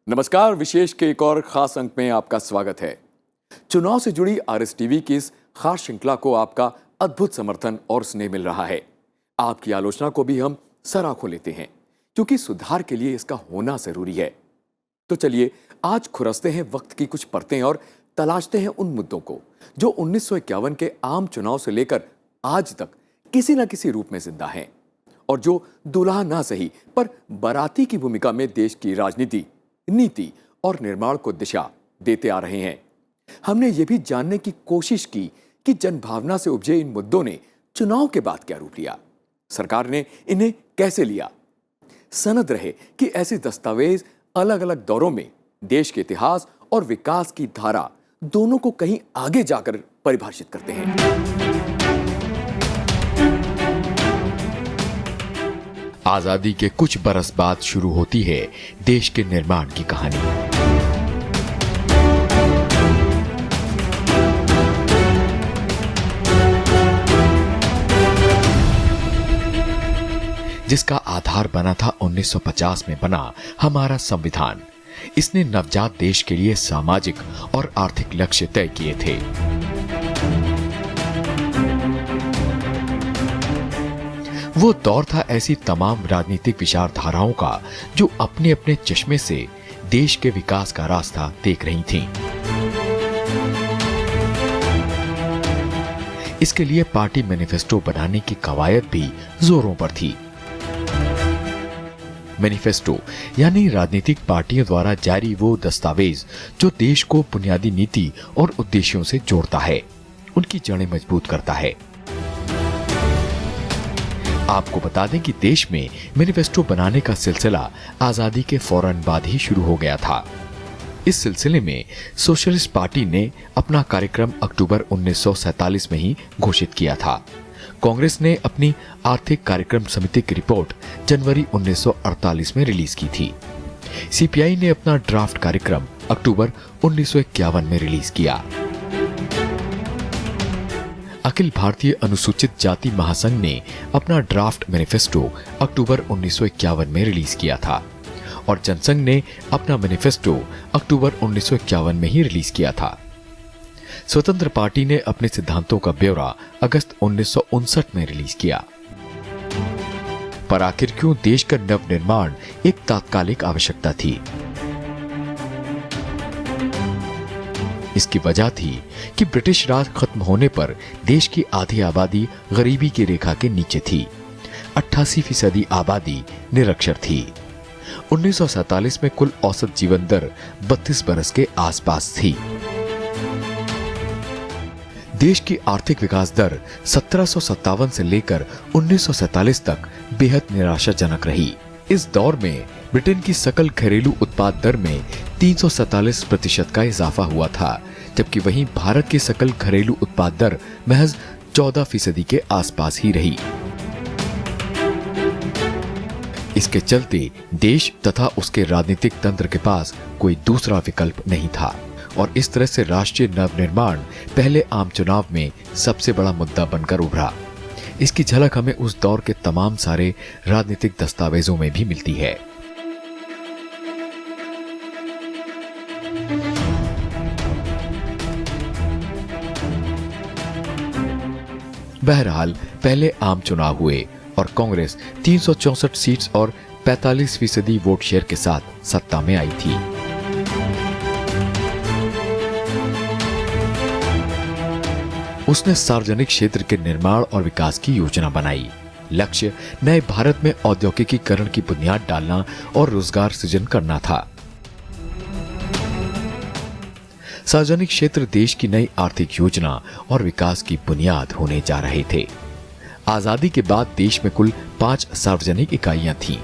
नमस्कार, विशेष के एक और खास अंक में आपका स्वागत है। चुनाव से जुड़ी आरएस टीवी की इस खास श्रृंखला को आपका अद्भुत समर्थन और स्नेह मिल रहा है। आपकी आलोचना को भी हम सर आंखों लेते हैं, क्योंकि सुधार के लिए इसका होना जरूरी है। तो चलिए आज खुरसते हैं वक्त की कुछ परतें और तलाशते हैं उन मुद्दों को जो 1951 के आम चुनाव से लेकर आज तक किसी न किसी रूप में जिंदा हैं और जो दुल्हा ना सही पर बाराती की भूमिका में देश की राजनीति, नीति और निर्माण को दिशा देते आ रहे हैं। हमने ये भी जानने की कोशिश की कि जनभावना से उपजे इन मुद्दों ने चुनाव के बाद क्या रूप लिया, सरकार ने इन्हें कैसे लिया। सनद रहे कि ऐसे दस्तावेज अलग अलग दौरों में देश के इतिहास और विकास की धारा दोनों को कहीं आगे जाकर परिभाषित करते हैं। आजादी के कुछ बरस बाद शुरू होती है देश के निर्माण की कहानी। जिसका आधार बना था 1950 में बना हमारा संविधान। इसने नवजात देश के लिए सामाजिक और आर्थिक लक्ष्य तय किए थे। वो दौर था ऐसी तमाम राजनीतिक विचारधाराओं का जो अपने अपने चश्मे से देश के विकास का रास्ता देख रही थीं। इसके लिए पार्टी मैनिफेस्टो बनाने की कवायद भी जोरों पर थी। मैनिफेस्टो यानी राजनीतिक पार्टियों द्वारा जारी वो दस्तावेज जो देश को बुनियादी नीति और उद्देश्यों से जोड़ता है, उनकी जड़ें मजबूत करता है। आपको बता दें कि देश में मैनिफेस्टो बनाने का सिलसिला आजादी के फौरन बाद ही शुरू हो गया था। इस सिलसिले में सोशलिस्ट पार्टी ने अपना कार्यक्रम अक्टूबर 1947 में ही घोषित किया था। कांग्रेस ने अपनी आर्थिक कार्यक्रम समिति की रिपोर्ट जनवरी 1948 में रिलीज की थी। सीपीआई ने अपना ड्राफ्ट कार्यक्रम अक्टूबर 1951 में रिलीज किया। अखिल भारतीय अनुसूचित जाति महासंघ ने अपना ड्राफ्ट मैनिफेस्टो अक्टूबर 1951 में रिलीज किया था और जनसंघ ने अपना मैनिफेस्टो अक्टूबर 1951 में ही रिलीज किया था। स्वतंत्र पार्टी ने अपने सिद्धांतों का ब्यौरा अगस्त 1959 में रिलीज किया। पर आखिर क्यों देश का नवनिर्माण एक तात्कालिक आवश्यकता थी? इसकी वजह थी कि ब्रिटिश राज खत्म होने पर देश की आधी आबादी गरीबी की रेखा के नीचे थी। 88% आबादी निरक्षर थी। 1947 में कुल औसत जीवन दर 32 बरस के आसपास थी। देश की आर्थिक विकास दर 1757 से लेकर 1947 तक बेहद निराशाजनक रही। इस दौर में ब्रिटेन की सकल घरेलू उत्पाद दर में 347% का इजाफा हुआ था, जबकि वहीं भारत की सकल घरेलू उत्पाद दर महज 14% के आसपास ही रही। इसके चलते देश तथा उसके राजनीतिक तंत्र के पास कोई दूसरा विकल्प नहीं था और इस तरह से राष्ट्रीय नवनिर्माण पहले आम चुनाव में सबसे बड़ा मुद्दा बनकर उभरा। इसकी झलक हमें उस दौर के तमाम सारे राजनीतिक दस्तावेजों में भी मिलती है। बहरहाल पहले आम चुनाव हुए और कांग्रेस 364 सीट्स और 45% वोट शेयर के साथ सत्ता में आई थी। उसने सार्वजनिक क्षेत्र के निर्माण और विकास की योजना बनाई। लक्ष्य नए भारत में औद्योगिकीकरण की बुनियाद डालना और रोजगार सृजन करना था। सार्वजनिक क्षेत्र देश की नई आर्थिक योजना और विकास की बुनियाद होने जा रहे थे। आजादी के बाद देश में कुल 5 सार्वजनिक इकाइयां थीं।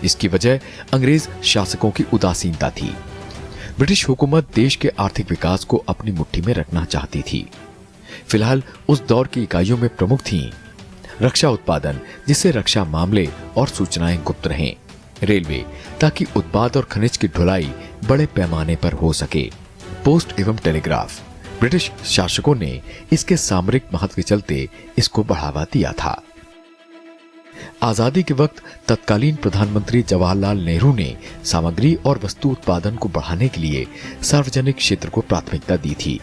इसकी वजह अंग्रेज शासकों की उदासीनता थी। ब्रिटिश हुकूमत देश के आर्थिक विकास को अपनी मुट्ठी में रखना चाहती थी। फिलहाल उस दौर की इकाइयों में प्रमुख थीं रक्षा उत्पादन, जिससे रक्षा मामले और सूचनाएं गुप्त रहें, रेलवे, ताकि उत्पाद और खनिज की ढुलाई बड़े पैमाने पर हो सके, पोस्ट एवं टेलीग्राफ। ब्रिटिश शासकों ने इसके सामरिक महत्व के चलते इसको बढ़ावा दिया था। आजादी के वक्त तत्कालीन प्रधानमंत्री जवाहरलाल नेहरू ने सामग्री और वस्तु उत्पादन को बढ़ाने के लिए सार्वजनिक क्षेत्र को प्राथमिकता दी थी।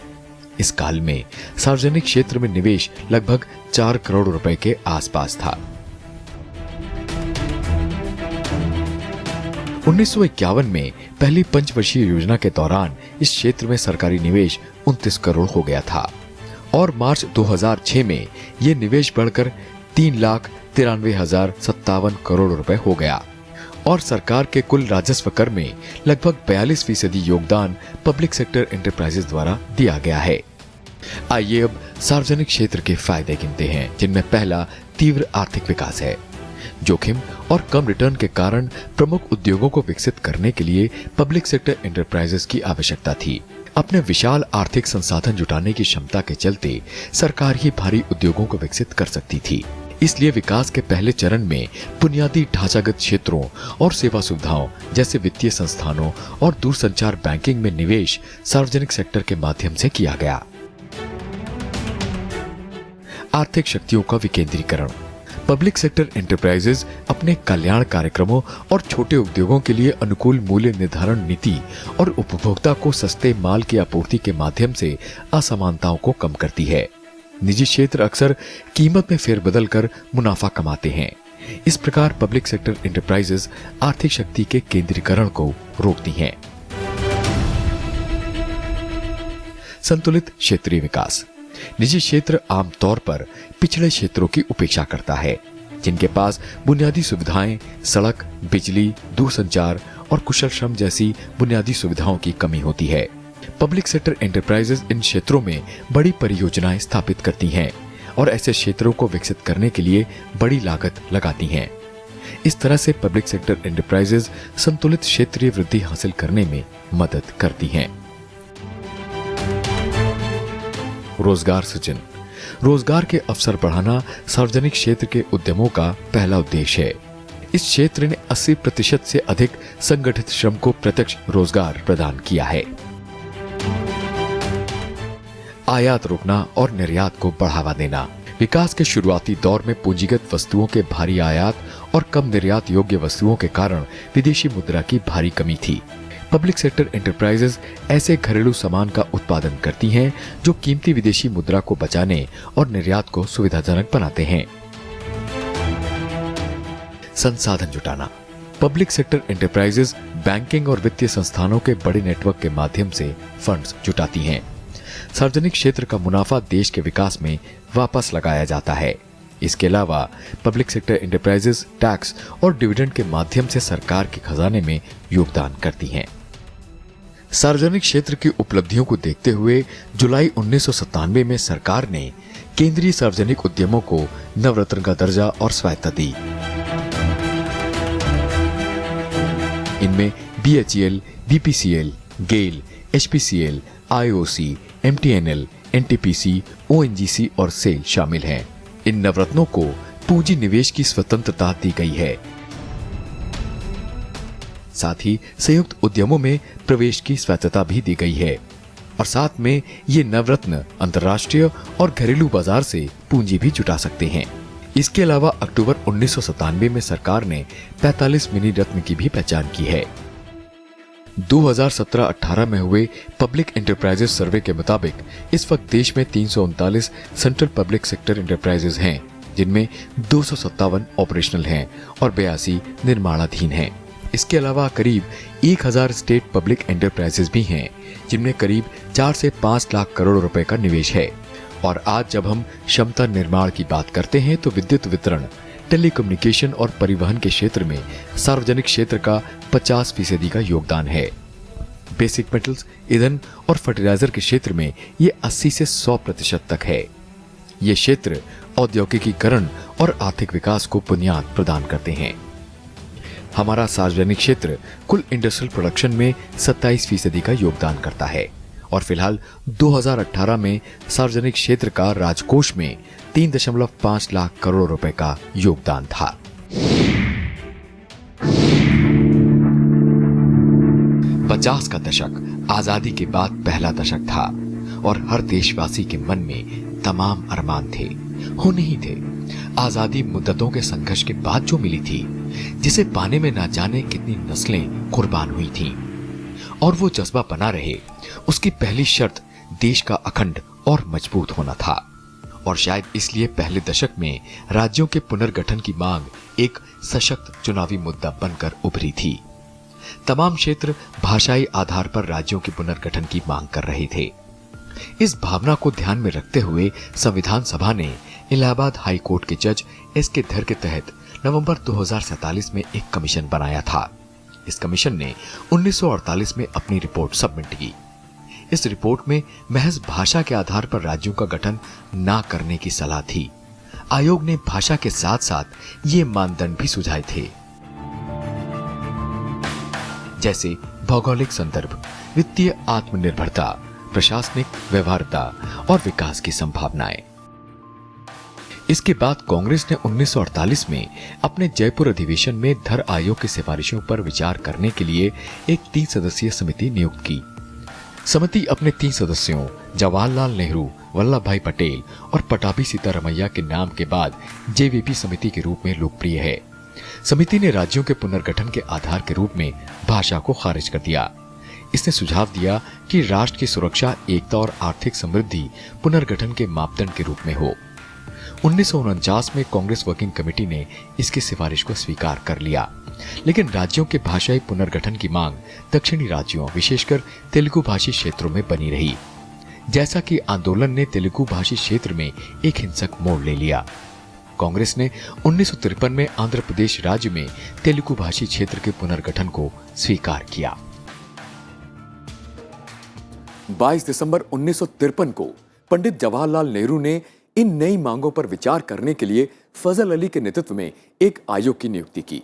इस काल में सार्वजनिक क्षेत्र में निवेश लगभग 4 करोड़ रुपए के आसपास था। 1951 में पहली पंचवर्षीय योजना के दौरान इस क्षेत्र में सरकारी निवेश 29 करोड़ हो गया था और मार्च 2006 में यह निवेश बढ़कर 3,93,057 करोड़ रुपए हो गया और सरकार के कुल राजस्व कर में लगभग 42% योगदान पब्लिक सेक्टर एंटरप्राइजेस द्वारा दिया गया है। आइए अब सार्वजनिक क्षेत्र के फायदे गिनते हैं, जिनमें पहला तीव्र आर्थिक विकास है। जोखिम और कम रिटर्न के कारण प्रमुख उद्योगों को विकसित करने के लिए पब्लिक सेक्टर एंटरप्राइजेस की आवश्यकता थी। अपने विशाल आर्थिक संसाधन जुटाने की क्षमता के चलते सरकार ही भारी उद्योगों को विकसित कर सकती थी। इसलिए विकास के पहले चरण में बुनियादी ढांचागत क्षेत्रों और सेवा सुविधाओं जैसे वित्तीय संस्थानों और दूरसंचार बैंकिंग में निवेश सार्वजनिक सेक्टर के माध्यम से किया गया। आर्थिक शक्तियों का विकेंद्रीकरण। पब्लिक सेक्टर एंटरप्राइजेस अपने कल्याण कार्यक्रमों और छोटे उद्योगों के लिए अनुकूल मूल्य निर्धारण नीति और उपभोक्ता को सस्ते माल की आपूर्ति के माध्यम से असमानताओं को कम करती है। निजी क्षेत्र अक्सर कीमत में फेरबदल कर मुनाफा कमाते हैं। इस प्रकार पब्लिक सेक्टर एंटरप्राइजेस आर्थिक शक्ति के केंद्रीकरण को रोकती हैं। संतुलित क्षेत्रीय विकास। निजी क्षेत्र आमतौर पर पिछड़े क्षेत्रों की उपेक्षा करता है, जिनके पास बुनियादी सुविधाएं, सड़क, बिजली, दूरसंचार और कुशल श्रम जैसी बुनियादी सुविधाओं की कमी होती है। पब्लिक सेक्टर एंटरप्राइजेस इन क्षेत्रों में बड़ी परियोजनाएं स्थापित करती हैं और ऐसे क्षेत्रों को विकसित करने के लिए बड़ी लागत लगाती हैं। इस तरह से पब्लिक सेक्टर एंटरप्राइजेस संतुलित क्षेत्रीय वृद्धि हासिल करने में मदद करती हैं। रोजगार सृजन। रोजगार के अवसर बढ़ाना सार्वजनिक क्षेत्र के उद्यमों का पहला उद्देश्य है। इस क्षेत्र ने 80% से अधिक संगठित श्रम को प्रत्यक्ष रोजगार प्रदान किया है। आयात रोकना और निर्यात को बढ़ावा देना। विकास के शुरुआती दौर में पूंजीगत वस्तुओं के भारी आयात और कम निर्यात योग्य वस्तुओं के कारण विदेशी मुद्रा की भारी कमी थी। पब्लिक सेक्टर एंटरप्राइजेस ऐसे घरेलू सामान का उत्पादन करती हैं जो कीमती विदेशी मुद्रा को बचाने और निर्यात को सुविधाजनक बनाते हैं। संसाधन जुटाना। पब्लिक सेक्टर एंटरप्राइजेस बैंकिंग और वित्तीय संस्थानों के बड़े नेटवर्क के माध्यम से फंड्स जुटाती हैं। सार्वजनिक क्षेत्र का मुनाफा देश के विकास में वापस लगाया जाता है। इसके अलावा पब्लिक सेक्टर एंटरप्राइजेस टैक्स और डिविडेंड के माध्यम से सरकार के खजाने में योगदान करती हैं। सार्वजनिक क्षेत्र की उपलब्धियों को देखते हुए जुलाई 1997 में सरकार ने केंद्रीय सार्वजनिक उद्यमों को नवरत्न का दर्जा और स्वायत्तता दी। इनमें BHEL, BPCL, गेल, HPCL, IOC, MTNL, NTPC, ONGC और सेल शामिल हैं। इन नवरत्नों को पूंजी निवेश की स्वतंत्रता दी गई है। साथ ही संयुक्त उद्यमों में प्रवेश की स्वायत्तता भी दी गई है और साथ में ये नवरत्न अंतर्राष्ट्रीय और घरेलू बाजार से पूंजी भी जुटा सकते हैं। इसके अलावा अक्टूबर 1997 में सरकार ने 45 मिनी रत्न की भी पहचान की है। 2017-18 में हुए पब्लिक एंटरप्राइजेस सर्वे के मुताबिक इस वक्त देश में 339 सेंट्रल पब्लिक सेक्टर एंटरप्राइजेस हैं, जिनमें 257 ऑपरेशनल हैं और 82 निर्माणाधीन हैं। इसके अलावा करीब 1000 स्टेट पब्लिक एंटरप्राइजेस भी हैं, जिनमें करीब 4 से 5 लाख करोड़ रुपए का निवेश है। और आज जब हम क्षमता निर्माण की बात करते हैं तो विद्युत वितरण, टेलीकम्युनिकेशन और परिवहन के क्षेत्र में सार्वजनिक क्षेत्र का 50% का योगदान है। बेसिक मेटल्स, ईंधन और फर्टिलाइजर के क्षेत्र में ये 80 से 100% तक है। ये क्षेत्र औद्योगिकीकरण और आर्थिक विकास को बुनियाद प्रदान करते हैं। हमारा सार्वजनिक क्षेत्र कुल इंडस्ट्रियल प्रोडक्शन में 27% का योगदान करता है और फिलहाल 2018 में सार्वजनिक क्षेत्र का राजकोष में 3.5 लाख करोड़ रुपए का योगदान था। पचास का दशक आजादी के बाद पहला दशक था और हर देशवासी के मन में तमाम अरमान थे, होने ही थे। आजादी मुद्दतों के संघर्ष के बाद जो मिली थी, जिसे पाने में ना जाने कितनी नस्लें कुर्बान हुई थीं, और वो जज्बा बना रहे, उसकी पहली शर्त देश का अखंड और मजबूत होना था। और शायद इसलिए पहले दशक में राज्यों के पुनर्गठन की मांग एक सशक्त चुनावी मुद्दा बनकर उभरी थी। तमाम क्षेत्र भाषाई आधार पर राज्यों के पुनर्गठन की मांग कर रहे थे। इस भावना को ध्यान में रखते हुए संविधान सभा ने इलाहाबाद हाई कोर्ट के जज एस.के. धर के तहत नवंबर 2047 में एक कमीशन बनाया था। इस कमीशन ने 1948 में अपनी रिपोर्ट सबमिट की। इस रिपोर्ट में महज भाषा के आधार पर राज्यों का गठन ना करने की सलाह थी। आयोग ने भाषा के साथ साथ ये मानदंड भी सुझाए थे, जैसे भौगोलिक संदर्भ, वित्तीय आत्मनिर्भरता, प्रशासनिक व्यवहार्यता और विकास की संभावनाएं। इसके बाद कांग्रेस ने 1948 में अपने जयपुर अधिवेशन में धर आयोग की सिफारिशों पर विचार करने के लिए एक 3 सदस्यीय समिति नियुक्त की। समिति अपने 3 सदस्यों जवाहरलाल नेहरू, वल्लभ भाई पटेल और पटाभी सीतारमैया के नाम के बाद जेवीपी समिति के रूप में लोकप्रिय है। समिति ने राज्यों के पुनर्गठन के आधार के रूप में भाषा को खारिज कर दिया। इसने सुझाव दिया कि राष्ट्र की सुरक्षा, एकता और आर्थिक समृद्धि पुनर्गठन के मापदंड के रूप में हो। 1949 में कांग्रेस वर्किंग कमेटी ने इसकी सिफारिश को स्वीकार कर लिया, लेकिन राज्यों के भाषाई पुनर्गठन की मांग दक्षिणी राज्यों, विशेषकर तेलुगु भाषी क्षेत्रों में बनी रही। जैसा कि आंदोलन ने तेलुगु भाषी क्षेत्र में एक हिंसक मोड़ ले लिया। कांग्रेस ने 1953 में आंध्र प्रदेश राज्य में तेलुगु भाषी क्षेत्र के पुनर्गठन को स्वीकार किया। 22 दिसंबर 1953 को पंडित जवाहरलाल नेहरू ने इन नई मांगों पर विचार करने के लिए फजल अली के नेतृत्व में एक आयोग की नियुक्ति की।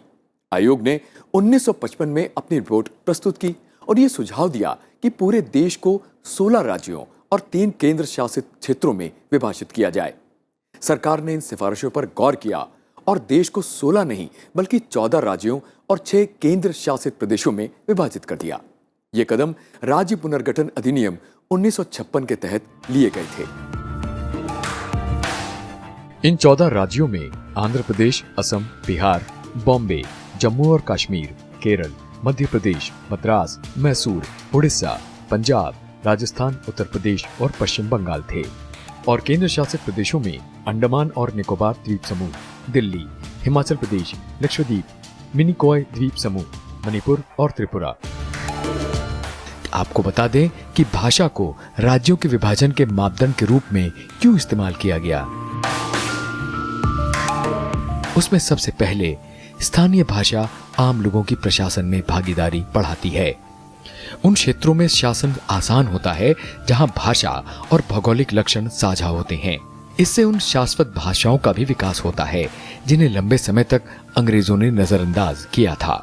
आयोग ने 1955 में अपनी रिपोर्ट प्रस्तुत की और यह सुझाव दिया कि पूरे देश को 16 राज्यों और 3 केंद्र शासित क्षेत्रों में विभाजित किया जाए। सरकार ने इन सिफारिशों पर गौर किया और देश को 16 नहीं बल्कि 14 राज्यों और 6 केंद्र शासित प्रदेशों में विभाजित कर दिया। ये कदम राज्य पुनर्गठन अधिनियम 1956 के तहत लिए गए थे। इन 14 राज्यों में आंध्र प्रदेश, असम, बिहार, बॉम्बे, जम्मू और कश्मीर, केरल, मध्य प्रदेश, मद्रास, मैसूर, उड़ीसा, पंजाब, राजस्थान, उत्तर प्रदेश और पश्चिम बंगाल थे। और केंद्र शासित प्रदेशों में अंडमान और निकोबार द्वीप समूह, दिल्ली, हिमाचल प्रदेश, लक्षद्वीप, मिनिकॉय द्वीप समूह, मणिपुर और त्रिपुरा। आपको बता दें कि भाषा को राज्यों के विभाजन के मापदंड के रूप में क्यों इस्तेमाल किया गया। उसमें सबसे पहले स्थानीय भाषा आम लोगों की प्रशासन में भागीदारी बढ़ाती है। उन क्षेत्रों में शासन आसान होता है जहां भाषा और भौगोलिक लक्षण साझा होते हैं। इससे उन शाश्वत भाषाओं का भी विकास होता है जिन्हें लंबे समय तक अंग्रेजों ने नजरअंदाज किया था।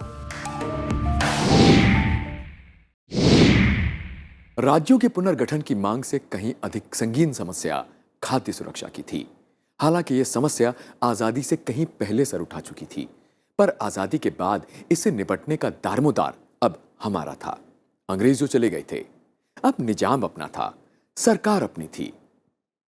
राज्यों के पुनर्गठन की मांग से कहीं अधिक संगीन समस्या खाद्य सुरक्षा की थी। हालांकि यह समस्या आजादी से कहीं पहले सर उठा चुकी थी, पर आजादी के बाद इससे निपटने का दारोमदार अब हमारा था। अंग्रेज जो चले गए थे, अब निजाम अपना था, सरकार अपनी थी।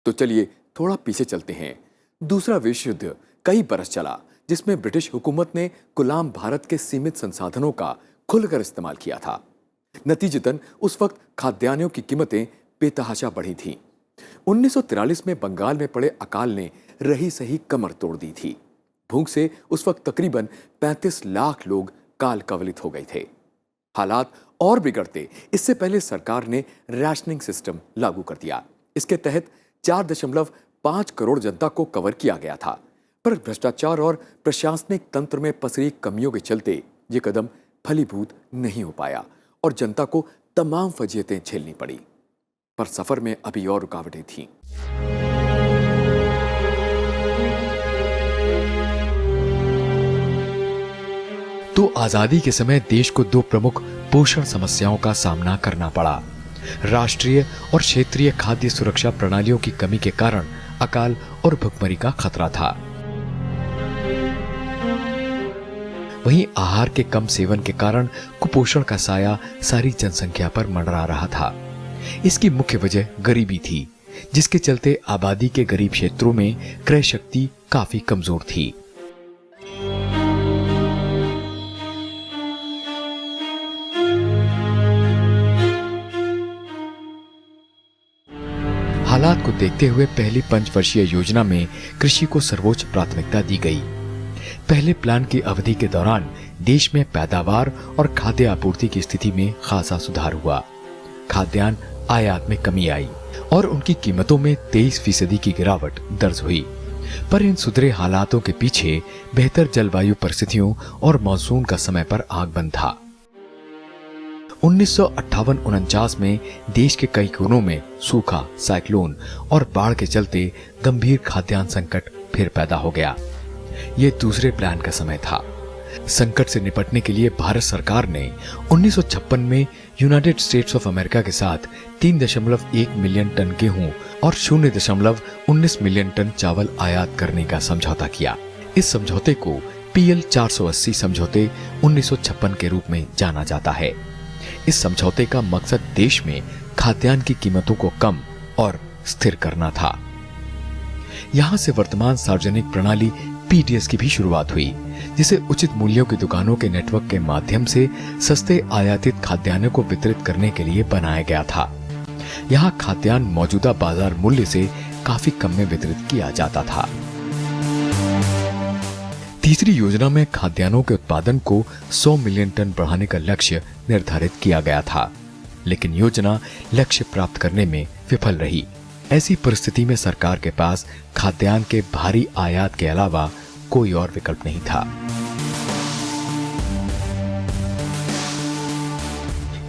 तो चलिए थोड़ा पीछे चलते हैं। दूसरा विश्व युद्ध कई बरस चला, जिसमें ब्रिटिश हुकूमत ने गुलाम भारत के सीमित संसाधनों का खुलकर इस्तेमाल किया था। नतीजतन उस वक्त खाद्यान्नों की कीमतें बेतहाशा बढ़ी थीं। 1943 में बंगाल में पड़े अकाल ने रही सही कमर तोड़ दी थी। भूख से उस वक्त तकरीबन 35 लाख लोग काल कवलित हो गए थे। हालात और बिगड़ते इससे पहले सरकार ने राशनिंग सिस्टम लागू कर दिया। इसके तहत 4.5 करोड़ जनता को कवर किया गया था, पर भ्रष्टाचार और प्रशासनिक तंत्र में पसरी कमियों के चलते ये कदम फलीभूत नहीं हो पाया और जनता को तमाम फजीयतें झेलनी पड़ी। पर सफर में अभी और रुकावटें थीं। तो आजादी के समय देश को दो प्रमुख पोषण समस्याओं का सामना करना पड़ा। राष्ट्रीय और क्षेत्रीय खाद्य सुरक्षा प्रणालियों की कमी के कारण अकाल और भुखमरी का खतरा था। वहीं आहार के कम सेवन के कारण कुपोषण का साया सारी जनसंख्या पर मंडरा रहा था। इसकी मुख्य वजह गरीबी थी, जिसके चलते आबादी के गरीब क्षेत्रों में क्रय शक्ति काफी कमजोर थी। हालात को देखते हुए पहली पंचवर्षीय योजना में कृषि को सर्वोच्च प्राथमिकता दी गई। पहले प्लान की अवधि के दौरान देश में पैदावार और खाद्य आपूर्ति की स्थिति में खासा सुधार हुआ। खाद्यान्न आयात में कमी आई और उनकी कीमतों में 23% की गिरावट दर्ज हुई। पर इन सुधरे हालातों के पीछे बेहतर जलवायु परिस्थितियों और मानसून का समय पर आगमन था। 1958-49 में देश के कई कोनों में सूखा, साइक्लोन और बाढ़ के चलते गंभीर खाद्यान्न संकट फिर पैदा हो गया। ये दूसरे प्लान का समय था। संकट से निपटने के लिए भारत सरकार ने 1956 में यूनाइटेड स्टेट्स ऑफ अमेरिका के साथ 3.1 मिलियन टन गेहूं और 0.19 मिलियन टन चावल आयात करने का समझौता किया। इस समझौते को PL 480 समझौते 1956 के रूप में जाना जाता है। इस समझौते का मकसद देश में खाद्यान्न की कीमतों को कम और स्थिर करना था। यहां से वर्तमान सार्वजनिक प्रणाली PDS की भी शुरुआत हुई, जिसे उचित मूल्यों की दुकानों के नेटवर्क के माध्यम से सस्ते आयातित खाद्यान्न को वितरित करने के लिए बनाया गया था। यहां खाद्यान्न मौजूदा बाजार मूल्य से काफी कम में वितरित किया जाता था। तीसरी योजना में खाद्यान्नों के उत्पादन को 100 मिलियन टन बढ़ाने का लक्ष्य निर्धारित किया गया था, लेकिन योजना लक्ष्य प्राप्त करने में विफल रही। ऐसी परिस्थिति में सरकार के पास खाद्यान्न के भारी आयात के अलावा कोई और विकल्प नहीं था।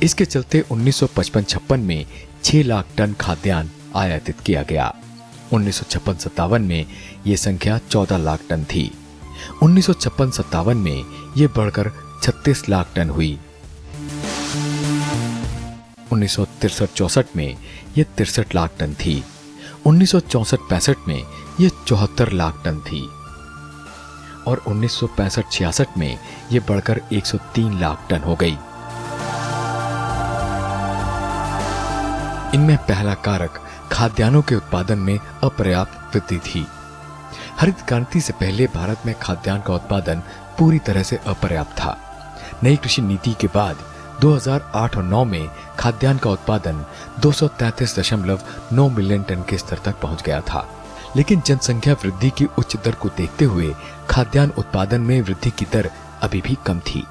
इसके चलते 1955-56 में 6 लाख टन खाद्यान्न आयातित किया गया। 1956-57 में यह संख्या 14 लाख टन थी। 1956-57 में यह बढ़कर 36 लाख टन हुई। 1963-64 में यह 63 लाख टन थी। 1964-65 में यह 74 लाख टन थी और 1965-66 में यह बढ़कर 103 लाख टन हो गई। इनमें पहला कारक खाद्यान्नों के उत्पादन में अपर्याप्त वृद्धि थी। हरित क्रांति से पहले भारत में खाद्यान्न का उत्पादन पूरी तरह से अपर्याप्त था। नई कृषि नीति के बाद 2008 और 9 में खाद्यान्न का उत्पादन 233.9 मिलियन टन के स्तर तक पहुंच गया था, लेकिन जनसंख्या वृद्धि की उच्च दर को देखते हुए खाद्यान्न उत्पादन में वृद्धि की दर अभी भी कम थी।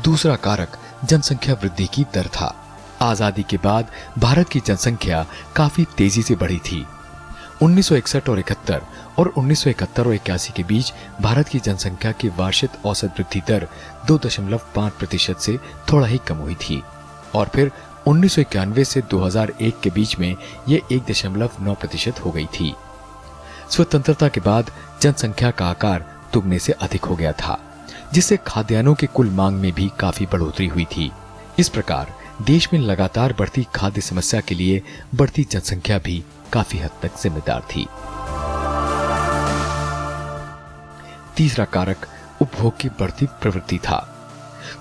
दूसरा कारक जनसंख्या वृद्धि की दर था। आजादी के बाद भारत की जनसंख्या काफी तेजी से बढ़ी थी। 1961 और 71 और 1971 और 81 के बीच भारत की जनसंख्या की वार्षिक औसत वृद्धि दर 2.5% से थोड़ा ही कम हुई थी और फिर 1991 से 2001 के बीच में यह 1.9% हो गई थी। स्वतंत्रता के बाद जनसंख्या का आकार दुगने से अधिक हो गया था, जिससे खाद्यान्नों की कुल मांग में भी काफी बढ़ोतरी हुई थी। इस प्रकार देश में लगातार बढ़ती खाद्य समस्या के लिए बढ़ती जनसंख्या भी काफी हद तक जिम्मेदार थी। तीसरा कारक उपभोग की बढ़ती प्रवृत्ति था।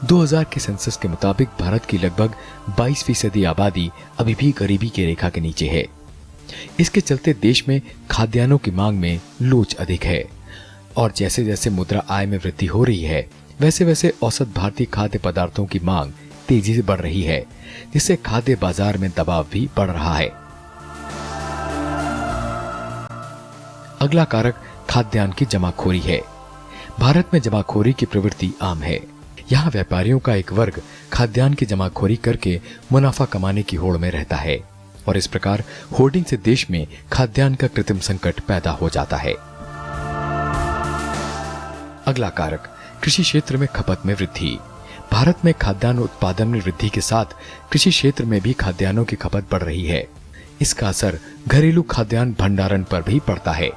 2000 के सेंसस के मुताबिक भारत की लगभग 22% आबादी अभी भी गरीबी की रेखा के नीचे है। इसके चलते देश में खाद्यान्नों की मांग में लोच अधिक है और जैसे जैसे मुद्रा आय में वृद्धि हो रही है, वैसे वैसे औसत भारतीय खाद्य पदार्थों की मांग तेजी से बढ़ रही है, जिससे खाद्य बाजार में दबाव भी बढ़ रहा है। अगला कारक खाद्यान्न की जमाखोरी है। भारत में जमाखोरी की प्रवृत्ति आम है। यहाँ व्यापारियों का एक वर्ग खाद्यान्न की जमाखोरी करके मुनाफा कमाने की होड़ में रहता है और इस प्रकार होर्डिंग से देश में खाद्यान्न का कृत्रिम संकट पैदा हो जाता है। अगला कारक कृषि क्षेत्र में खपत में वृद्धि। भारत में खाद्यान्न उत्पादन में वृद्धि के साथ कृषि क्षेत्र में भी खाद्यान्नों की खपत बढ़ रही है। इसका असर घरेलू खाद्यान्न भंडारण पर भी पड़ता है।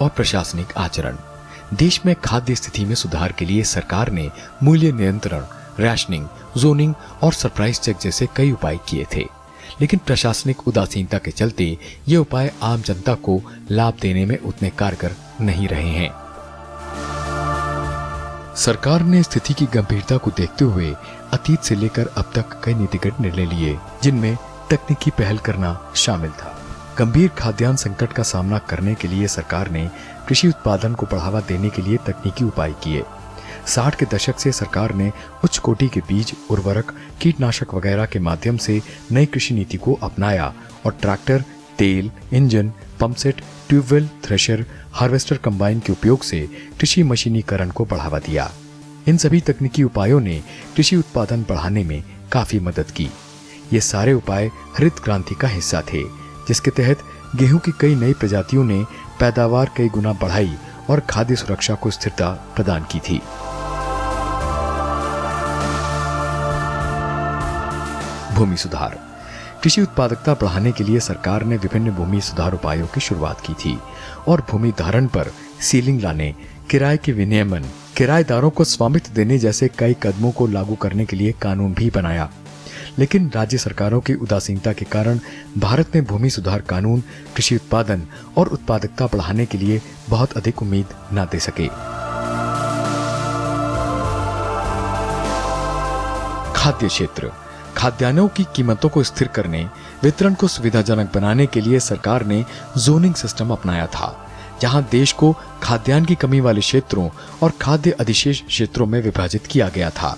और प्रशासनिक आचरण। देश में खाद्य स्थिति में सुधार के लिए सरकार ने मूल्य नियंत्रण, राशनिंग, जोनिंग और सरप्राइज चेक जैसे कई उपाय किए थे, लेकिन प्रशासनिक उदासीनता के चलते ये उपाय आम जनता को लाभ देने में उतने कारगर नहीं रहे हैं। सरकार ने स्थिति की गंभीरता को देखते हुए अतीत से लेकर अब तक कई नीतिगत निर्णय लिए, जिनमें तकनीकी पहल करना शामिल था। गंभीर खाद्यान्न संकट का सामना करने के लिए सरकार ने कृषि उत्पादन को बढ़ावा देने के लिए तकनीकी उपाय किए। 60 के दशक से सरकार ने उच्च कोटि के बीज, उर्वरक, कीटनाशक वगैरह के माध्यम से नई कृषि नीति को अपनाया और ट्रैक्टर, तेल, engine, pumpset, tubewell, thresher, harvester, combine के उपयोग से कृषि मशीनीकरण को बढ़ावा दिया। इन सभी तकनीकी उपायों ने कृषि उत्पादन बढ़ाने में काफी मदद की। ये सारे उपाय हरित क्रांति का हिस्सा थे, जिसके तहत गेहूं की कई नई प्रजातियों ने पैदावार कई गुना बढ़ाई और खाद्य सुरक्षा को स्थिरता प्रदान की थी। भूमि सुधार। कृषि उत्पादकता बढ़ाने के लिए सरकार ने विभिन्न भूमि सुधार उपायों की शुरुआत की थी और भूमि धारण पर सीलिंग लाने, किराए के विनियमन, किराएदारों को स्वामित्व देने जैसे कई कदमों को लागू करने के लिए कानून भी बनाया। लेकिन राज्य सरकारों की उदासीनता के कारण भारत में भूमि सुधार कानून कृषि उत्पादन और उत्पादकता बढ़ाने के लिए बहुत अधिक उम्मीद न दे सके। खाद्य क्षेत्र। खाद्यान्नों की कीमतों को स्थिर करने, वितरण को सुविधाजनक बनाने के लिए सरकार ने जोनिंग सिस्टम अपनाया था, जहां देश को खाद्यान्न की कमी वाले क्षेत्रों और खाद्य अधिशेष क्षेत्रों में विभाजित किया गया था।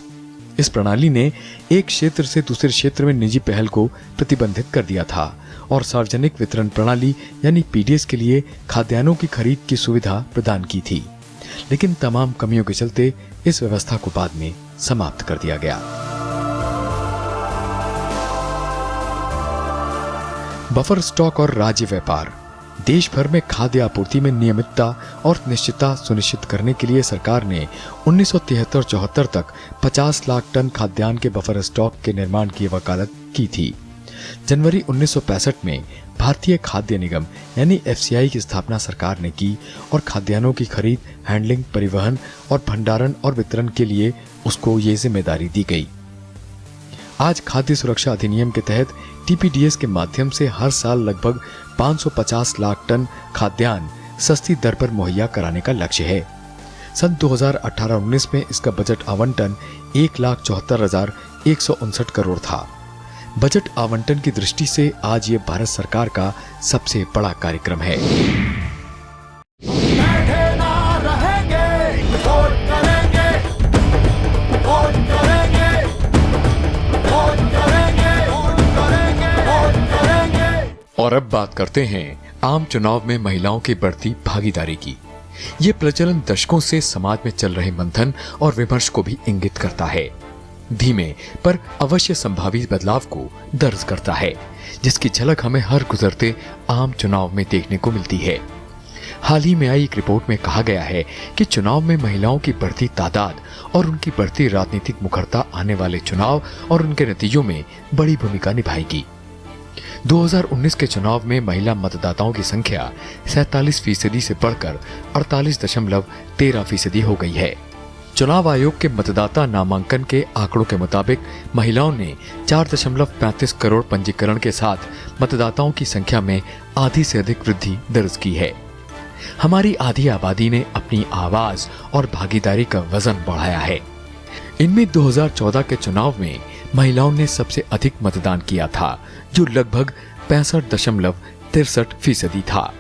इस प्रणाली ने एक क्षेत्र से दूसरे क्षेत्र में निजी पहल को प्रतिबंधित कर दिया था और सार्वजनिक वितरण प्रणाली यानी पीडीएस के लिए खाद्यान्नों की खरीद की सुविधा प्रदान की थी। लेकिन तमाम कमियों के चलते इस व्यवस्था को बाद में समाप्त कर दिया गया। बफर स्टॉक और राज्य व्यापार। देश भर में खाद्य आपूर्ति में नियमितता और निश्चितता सुनिश्चित करने के लिए सरकार ने 1973-74 तक 50 लाख टन खाद्यान्न के बफर स्टॉक के निर्माण की वकालत की थी। जनवरी 1965 में भारतीय खाद्य निगम यानी एफसीआई की स्थापना सरकार ने की और खाद्यान्नों की खरीद, हैंडलिंग, परिवहन और भंडारण और वितरण के लिए उसको ये जिम्मेदारी दी गई। आज खाद्य सुरक्षा अधिनियम के तहत टीपीडीएस के माध्यम से हर साल लगभग 550 लाख टन खाद्यान्न सस्ती दर पर मुहैया कराने का लक्ष्य है। सन 2018-19 में इसका बजट आवंटन 1,74,159 करोड़ था। बजट आवंटन की दृष्टि से आज ये भारत सरकार का सबसे बड़ा कार्यक्रम है। और अब बात करते हैं आम चुनाव में महिलाओं की बढ़ती भागीदारी की। ये प्रचलन दशकों से समाज में चल रहे मंथन और विमर्श को भी इंगित करता है। धीमे पर अवश्य संभावित बदलाव को दर्ज करता है, जिसकी झलक हमें हर गुजरते आम चुनाव में देखने को मिलती है। हाल ही में आई एक रिपोर्ट में कहा गया है कि चुनाव में महिलाओं की बढ़ती तादाद और उनकी बढ़ती राजनीतिक मुखरता आने वाले चुनाव और उनके नतीजों में बड़ी भूमिका निभाएगी। 2019 के चुनाव में महिला मतदाताओं की संख्या 47% से बढ़कर 48.13% हो गई है। चुनाव आयोग के मतदाता नामांकन के आंकड़ों के मुताबिक महिलाओं ने 4.35 करोड़ पंजीकरण के साथ मतदाताओं की संख्या में आधी से अधिक वृद्धि दर्ज की है। हमारी आधी आबादी ने अपनी आवाज और भागीदारी का वजन बढ़ाया है। इनमें 2014 के चुनाव में महिलाओं ने सबसे अधिक मतदान किया था, जो लगभग 65.63% था।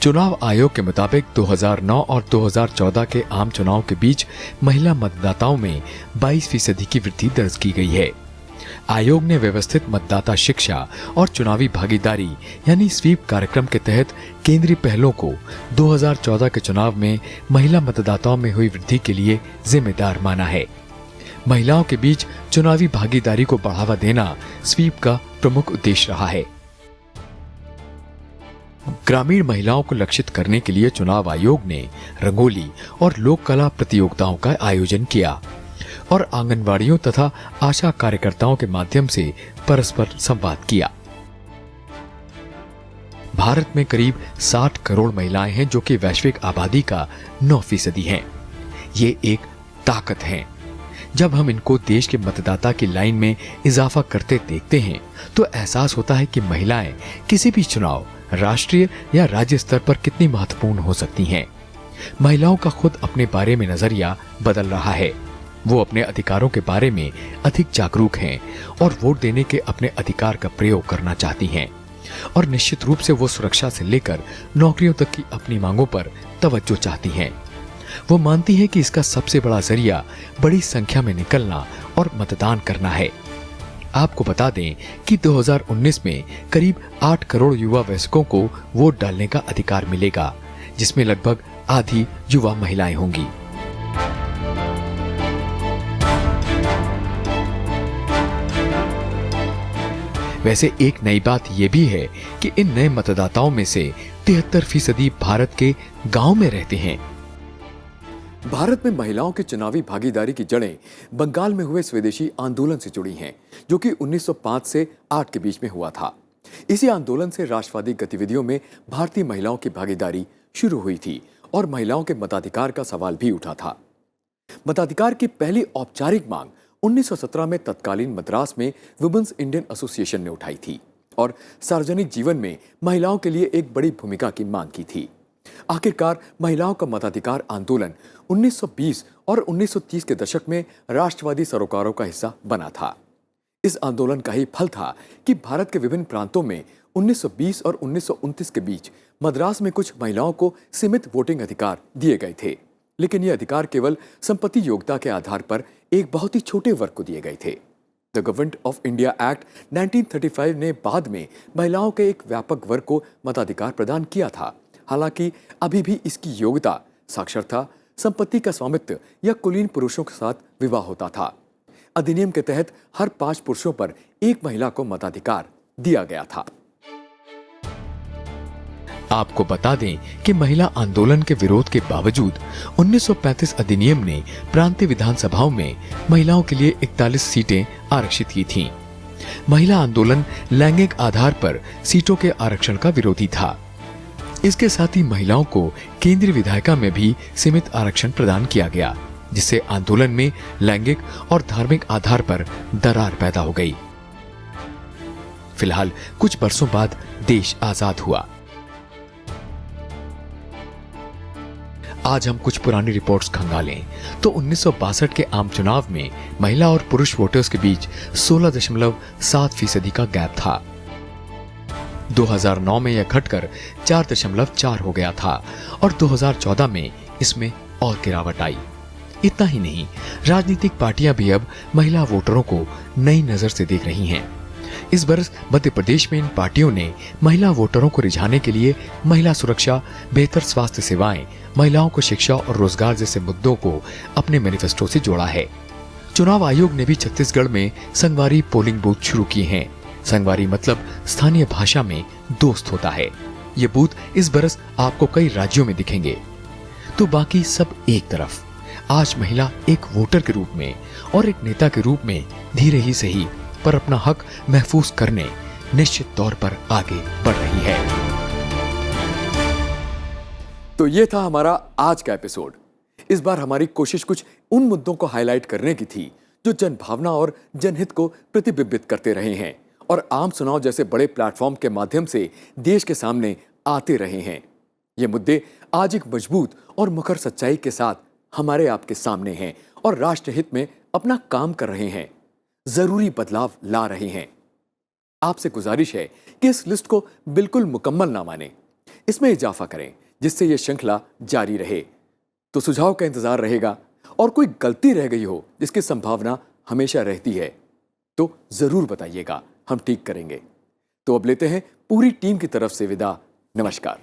चुनाव आयोग के मुताबिक 2009 और 2014 के आम चुनाव के बीच महिला मतदाताओं में 22% की वृद्धि दर्ज की गई है। आयोग ने व्यवस्थित मतदाता शिक्षा और चुनावी भागीदारी यानी स्वीप कार्यक्रम के तहत केंद्रीय पहलों को 2014 के चुनाव में महिला मतदाताओं में हुई वृद्धि के लिए जिम्मेदार माना है। महिलाओं के बीच चुनावी भागीदारी को बढ़ावा देना स्वीप का प्रमुख उद्देश्य रहा है। ग्रामीण महिलाओं को लक्षित करने के लिए चुनाव आयोग ने रंगोली और लोक कला प्रतियोगिताओं का आयोजन किया और आंगनवाड़ियों तथा आशा कार्यकर्ताओं के माध्यम से परस्पर संवाद किया। भारत में करीब 60 करोड़ महिलाएं हैं, जो कि वैश्विक आबादी का 9% हैं। ये एक ताकत है। जब हम इनको देश के मतदाता की लाइन में इजाफा करते देखते हैं तो एहसास होता है कि महिलाएं किसी भी चुनाव, राष्ट्रीय या राज्य स्तर पर कितनी महत्वपूर्ण हो सकती हैं। महिलाओं का खुद अपने बारे में नजरिया बदल रहा है। वो अपने अधिकारों के बारे में अधिक जागरूक हैं और वोट देने के अपने अधिकार का प्रयोग करना चाहती हैं। और निश्चित रूप से वो सुरक्षा से लेकर नौकरियों तक की अपनी मांगों पर तवज्जो चाहती हैं। वो मानती हैं कि इसका सबसे बड़ा जरिया बड़ी संख्या में निकलना और मतदान करना है। आपको बता दें कि 2019 में करीब 8 करोड़ युवा वयस्कों को वोट डालने का अधिकार मिलेगा, जिसमें लगभग आधी युवा महिलाएं होंगी। वैसे एक नई बात यह भी है कि इन नए मतदाताओं में से 73% भारत के गांव में रहते हैं। भारत में महिलाओं की चुनावी भागीदारी की जड़ें बंगाल में हुए स्वदेशी आंदोलन से जुड़ी हैं, जो कि 1905 से 8 के बीच में हुआ था। इसी आंदोलन से राष्ट्रवादी गतिविधियों में भारतीय महिलाओं की भागीदारी शुरू हुई थी और महिलाओं के मताधिकार का सवाल भी उठा था। मताधिकार की पहली औपचारिक मांग 1917 में तत्कालीन मद्रास में वुमेन्स इंडियन एसोसिएशन ने उठाई थी और सार्वजनिक जीवन में महिलाओं के लिए एक बड़ी भूमिका की मांग की थी। आखिरकार महिलाओं का मताधिकार आंदोलन 1920 और 1930 के दशक में राष्ट्रवादी सरोकारों का हिस्सा बना था। इस आंदोलन का ही फल था कि भारत के विभिन्न प्रांतों में 1920 और 1929 के बीच मद्रास में कुछ महिलाओं को सीमित वोटिंग अधिकार दिए गए थे, लेकिन ये अधिकार केवल संपत्ति योग्यता के आधार पर एक बहुत ही छोटे वर्ग को दिए गए थे। The government of India act 1935 ने बाद में महिलाओं के एक व्यापक वर्ग को मताधिकार प्रदान किया था। हालांकि अभी भी इसकी योग्यता, साक्षरता, संपत्ति का स्वामित्व या कुलीन पुरुषों के साथ विवाह होता था। अधिनियम के तहत हर 5 पुरुषों पर एक महिला को मताधिकार दिया गया था। आपको बता दें कि महिला आंदोलन के विरोध के बावजूद 1935 अधिनियम ने प्रांतीय विधानसभाओं में महिलाओं के लिए 41 सीटें आरक्षित की थीं। महिला आंदोलन लैंगिक आधार पर सीटों के आरक्षण का विरोधी था। इसके साथ ही महिलाओं को केंद्रीय विधायिका में भी सीमित आरक्षण प्रदान किया गया, जिससे आंदोलन में लैंगिक और धार्मिक आधार पर दरार पैदा हो गई। फिलहाल कुछ बरसों बाद देश आजाद हुआ। आज हम कुछ पुरानी रिपोर्ट्स खंगालें तो 1962 के आम चुनाव में महिला और पुरुष वोटर्स के बीच 16.7% का गैप था। 2009 में यह घटकर 4.4 हो गया था और 2014 में इसमें और गिरावट आई। इतना ही नहीं, राजनीतिक पार्टियां भी अब महिला वोटरों को नई नजर से देख रही हैं। इस बरस मध्य प्रदेश में इन पार्टियों ने महिला वोटरों को रिझाने के लिए महिला सुरक्षा, बेहतर स्वास्थ्य सेवाएं, महिलाओं को शिक्षा और रोजगार जैसे मुद्दों को अपने मैनिफेस्टो से जोड़ा है। चुनाव आयोग ने भी छत्तीसगढ़ में संगवारी पोलिंग बूथ शुरू किए हैं। संगवारी मतलब स्थानीय भाषा में दोस्त होता है। ये बूथ इस बरस आपको कई राज्यों में दिखेंगे। तो बाकी सब एक तरफ, आज महिला एक वोटर के रूप में और एक नेता के रूप में धीरे ही सही पर अपना हक महफूज करने निश्चित तौर पर आगे बढ़ रही है। तो ये था हमारा आज का एपिसोड। इस बार हमारी कोशिश कुछ उन मुद्दों को हाईलाइट करने की थी जो जनभावना और जनहित को प्रतिबिंबित करते रहे हैं और आम चुनाव जैसे बड़े प्लेटफॉर्म के माध्यम से देश के सामने आते रहे हैं। ये मुद्दे आज एक मजबूत और मुखर सच्चाई के साथ हमारे आपके सामने हैं और राष्ट्रहित में अपना काम कर रहे हैं, जरूरी बदलाव ला रहे हैं। आपसे गुजारिश है कि इस लिस्ट को बिल्कुल मुकम्मल ना माने, इसमें इजाफा करें जिससे यह श्रृंखला जारी रहे। तो सुझाव का इंतजार रहेगा और कोई गलती रह गई हो जिसकी संभावना हमेशा रहती है तो जरूर बताइएगा, हम ठीक करेंगे। तो अब लेते हैं पूरी टीम की तरफ से विदा। नमस्कार।